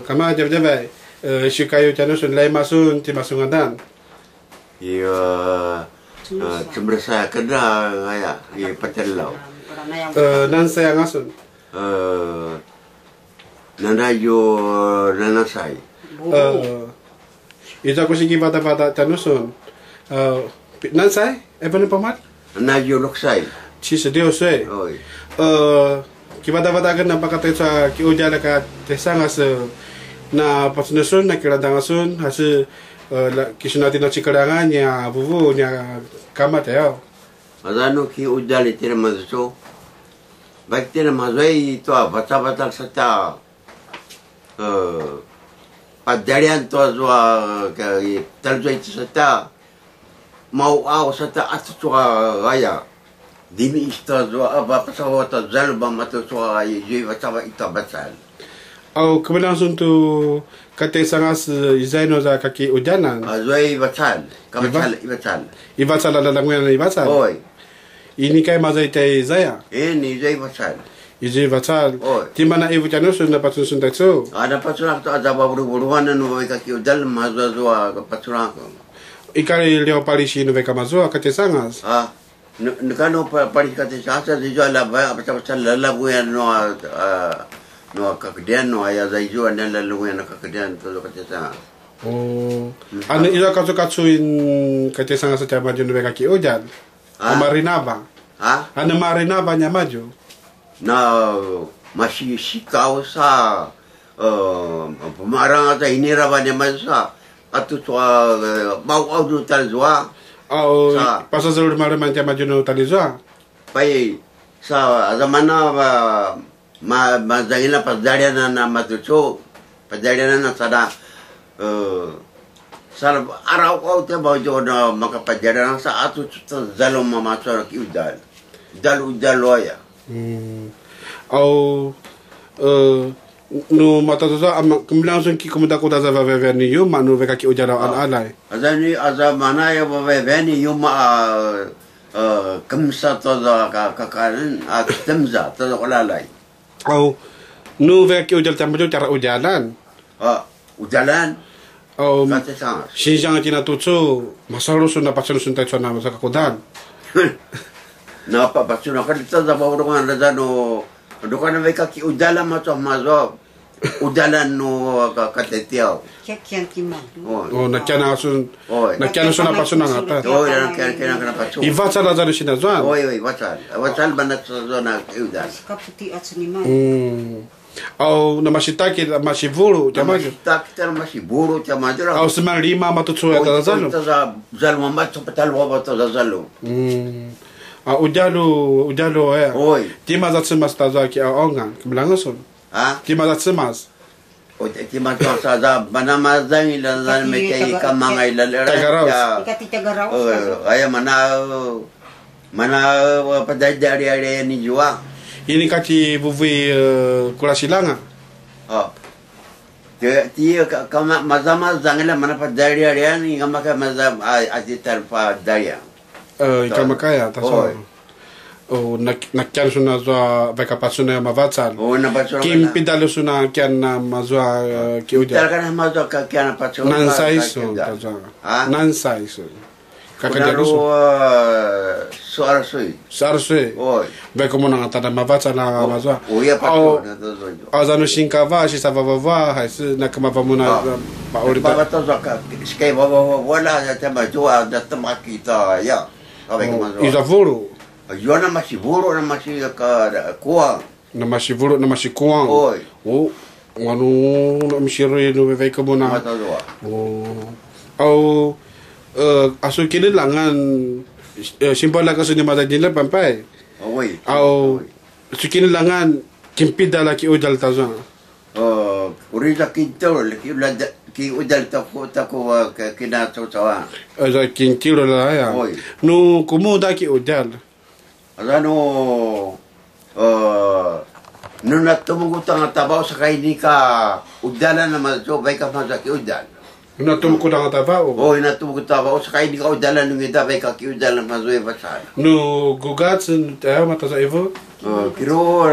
kama jab-jabai syukayu canusun lai masun ti masungadan. Iya, sebenarnya kena kayak iya pacalau. Nan saya ngasun. Nanayo nanasai. Ita ko sige bata-bata canusun. Nan saya? Apa ni pamat? Nanayo luksai. Ci sedio se. Oi. Kibata-bata kan napakatay sa kiujala ka tesangas na pasunusun na kirandangasun hasi kisunati na chikarangan niya bubu niya kamat yaw. Adano ki ujali tira mazuso. Baik tira mazoi to bata-bata sata. Padarian to azwa talzoi sata. Mau au sata atu raya. Dimi ista zo aba pasawa ta zalba mata so ay jiwa tawa ita batal. Au kebelansun tu kate sangas izaino za kaki ujanan. Azoi batal, kabatal ibatal. Ibatal ala languyan ibatal. Oi. Ini kai mazai te zaya. Ni zai batal. Izi batal. Oi. Timana ibu canusun na pasunusun takso. Ada pasunak to ada baburu-buruan no kaki udal mazwa zo pasunak. Ikari leo parishi no veka mazua kate sangas. Nekano parikate sasa dijo la ba apa la buyan no kakdian no aya zaijo dan la buyan kakdian to kate sa. Oh. Ane ila katsu in kate sangas sa maju no veka ki ojan. Marinaba. Ane marinaba nya maju. Na masih sikau sa pemarang ata ini raba nya masa atu to mau au tal zwa. Oh, pasal zalur mara mantia majuno talizwa. Pai sa zamana ma zangila padariana na matucho padariana na sada sal arau au te bajo na maka padariana sa atu zalo mama so ki udal loya. Au no mata tu kemudian langsung ki kemudian kota za veveni yu manu veka ki ujara alai azani azamana ya veveni yu ma kamsa to za kakarin atemza to alai au nu veka ki ujal tamjo cara ujalan ujalan au Xinjiang tina tutsu masalu suna pasal sunta tsona masa kodan na pa pasuna kan ta za bawrongan razano dokan veka ki ujala macho mazo udalan no katetiao kian kima oh nakana sun na pasuna ngata nakana pasu ivacha la za shina zwa wacha banat zona udal kaputi atsunima au na mashitaki mashivuru jamajo takter mashiburu jamajo au seman lima matutsu ya zalo zalo mamacho patal wabato zalo Ujalo ya. Oi. Tima za tsimas tazo ki ongan. Kemlango sun. Tima za tsimas. Tima za za banama zangi la zan me kai kamanga ila Tagaraus. Ikati tagaraus. Aya mana padajari are ni jua. Ini kati buvui kula silanga. Dia kama mazama zangila mana padajari are ni kama mazam ajitar padaria. Kama kaya taso. Oh nakyan suna zwa veka pasuna mavatsal. Kim pidalo suna kyan na mazwa kiuja. Talaga na mazwa kyan pasuna. Nansai sun tazo. Nansai sun. Kakadalo sun. Suarsui. Oi. Veka mo nang tada mavatsal na mazwa. Oya pasuna. Azano shinkava shi savavava haisi nakamavamuna paori. Baba tazo ka skai baba wala ya majua da tamakita ya. Izavuru. Yo na masivuru na kuang. Na masivuru na masikuang. Oi. Oh, wanu na mishiro no vevei kamuna. Matadua. Oh. Au aso kini langan simpala kasi ni mata dila pampai. Oi. Au sukini langan kimpida la ki udal tazan. Urida kinto ki udal tako kina tawa. Aza kintiro la ya. No kumuda ki udal. Azano nuna tumugutang tabaw sa kaini ka udalan na mazo bay ka mazaki udal. Nuna tumugutang tabaw. Oh, nuna tumugutang tabaw sa kaini ka udalan ng ida bay ka ki udalan mazo e basal. No gugatsin tayo mata sa ivo. Kiro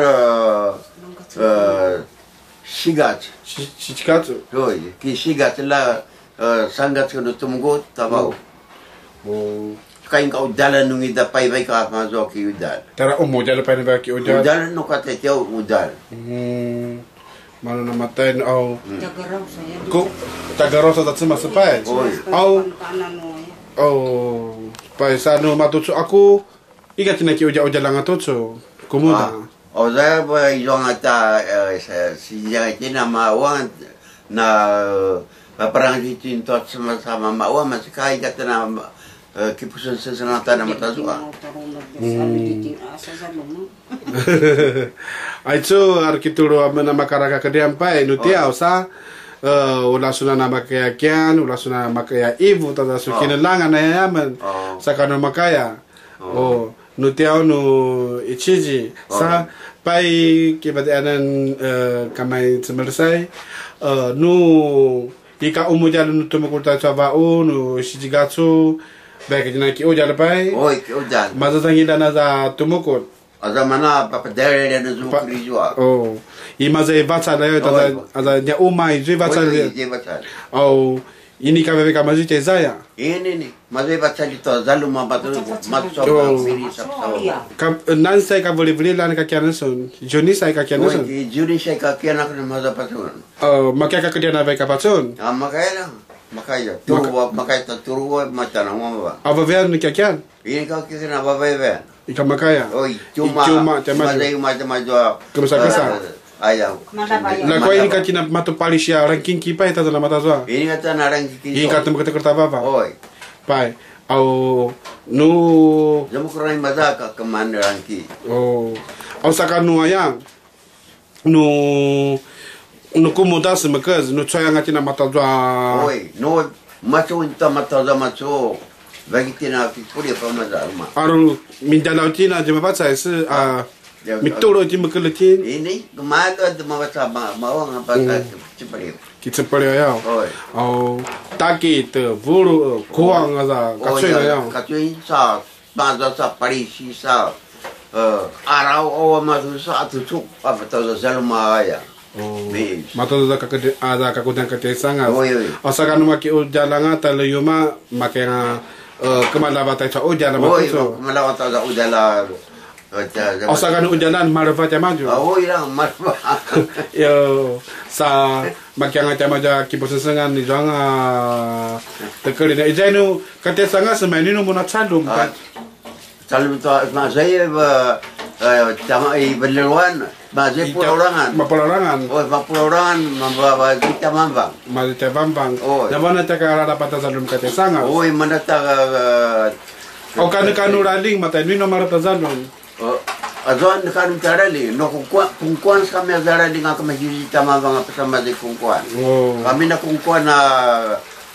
Sigat. Shikatsu. Oi, ki sigat la sangat kono tumgo tabau. Oh. Kain ka udala nungi da pai bai ka mazo ki udal. Tara umujal pa ni ba ki ujal. Udal no ka te teo udal. Mana namatay au Tagaraw saya. ko tagarosa tatsuma sa pai. Oi. Au Kanan mo ya. au pai sa no matutsu aku iga tina ki ujal lang atutsu. Kumuda. O za ba yung ata si na mawang na parang dito sama-sama mawang masikai kata na kipusan sa sanata na matazua. Aitsu arkituro na makaraka kadiam pai nutia sa ula suna na makaya kian ula suna makaya ibu tada sukina langa na yaman sakano makaya. Oh nutia no ichiji sa pai kibadanan kamay semersai nu ika umujal nu tumukulta chavao nu shijigatsu baik jina ki ujal pai Oi, ki udal. mazatangi dana za tumukut Aza mana papadere na zumukri jua. oh imaze vatsa da yo tada aza nya umai zui vatsa Oi, je batal. oh ini ka bebe kama zui zaya Ini ni, mazai batal itu zalu mabatu matso biri sapsaw. nan sai ka boleh beli lan ka kian son joni sai ka kian Oi, son ki juri saya kaki anak na maza patun. makaya ka kedia na beka patson Makaya makaya turu macam apa? ava ver ni kian Ini kaki kena babai. ika makaya Oi, cuma mazai macam Kemasa-kesa. Ayam. la ko ini ka kina matu palisia ranking ki pai tada na matazwa Ini kata narang kiki. ini ka temu kata kerta baba Oi, pai au nu jamu kurang maza ka kemana rangki. oh au saka nu ayang nu kumuda semakaz nu choya ngati na matazwa Oi, no macho inta mataza macho. Bagi tina pipuri apa maza rumah. aru mindana utina jema batsa是mitoro jema keletin Ini kemana tu maca mawang apa cipari. kita pare ya Oi. au taki te vuru kuang aza ka choi na ya Kacui sa maza sa pari si sa arau o mazu sa tu cuk apa tu zalma ya. Ni. matoza ka kede aza ka kudan ka te sanga Oi, oi. asaka no maki ujalanga ta le yuma makena kemala bata cha ujala Oi, matoso malawan ta za udala. asaka no ujalan marfa ta maju Oi lang marba. yo sa makianga ta maja ki posesengan ni janga tekeli na ijanu ka te sanga semani no mona chalum ka Kalau tu saya cama berleluan, mazai pulau-pulangan. mapolorangan Oh, pulau-pulangan membawa kita mambang. mali te bambang Oh. na bana te ka rada pata zalum ka te sanga Oh, mana tak o kanu raling mata ni no marata zalum azon kan cara ni no kungkuan kami azara dengan kami kita mambang apa sama di kungkuan. oh Kami nak kungkuan na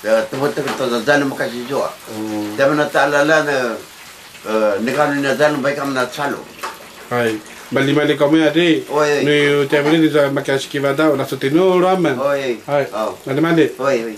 tempat-tempat tu zalum makasih jua. Tapi nak tak lala negara ni zalum baik kami nak selalu. hai mali kami ade Oi. ni te beli ni za makashi kivada ona sotino ramen Oi. hai Oh. mali Oi, oi.